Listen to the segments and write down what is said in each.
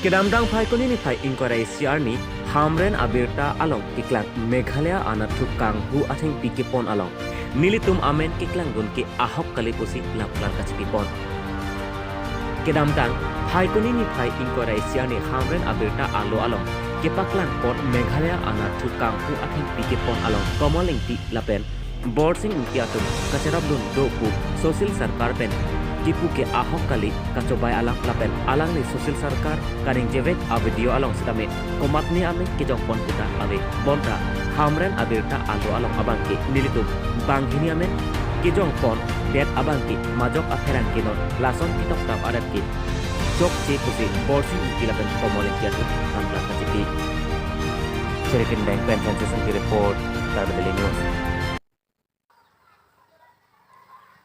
Kedamdang phai koni ni phai inquiry siar ni hamren abirta along kiklang Meghalaya anathuk kang hu atheng pikipon along nilitum amen kiklang gun ki ahok kali pusi laplan kachipipon. Kedamdang phai koni ni phai inquiry siar ni hamren abirta alo along kepaklang pon Meghalaya anathuk kang hu atheng pikipon along komoling ti lapen borsing intiatum kacharabdun doku social sarkar pen tipu ke ahok kali kacobai alang lapen alang ni social sarkar karing jevek a video along sitame komatni ame ke jongpon puta ave bonta hamren abirta alo along abangki nilitum banghini ame ke jongpon det abangki majok akheran kinon lason kitok tap adat ki jok che kusi borsing kilapen komoleng kiatu tamplan kacipi Serikin Bank Pen Sensation ki report Tarbedeli News.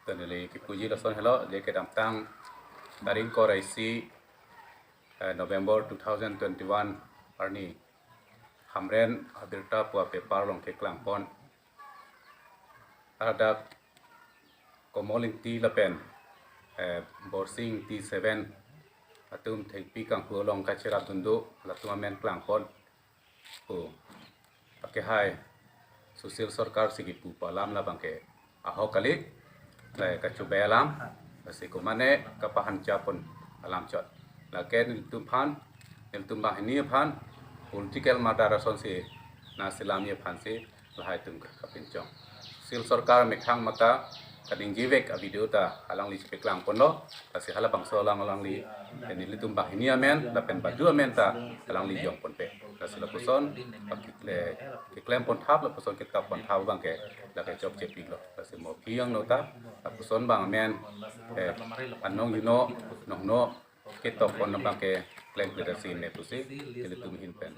Tandali kipuji lason hello je ke damtang daring ko raisi November 2021 arni hamren habirta pua paper long ke klangpon ada komoling ti lapen borsing T7 atum thekpi kang pu long ka chira tundu latuamen klangpon pu pakai hai social sarkar sigi pu palam la bangke ahokali lai kacubai alam basiku mane kapahan capon alam cot laken tumpan tumah ini pan political madara sonsi nasilamnya pan si lahai tum kapincong sil sarkar mekhang maka kading jivek a video ta alang li speklang pono kasi hala bangso alang li ini tumbah ini amen lapen baju amen ta alang li jong ponpe kasi lapuson kiklem pon thap lapuson kitab pon thap bangke lakai job cepi lo kasi mo piang nota lapuson bang amen anong yuno nong no kitab pon bangke klem kredasi me pusi kilitum hin pen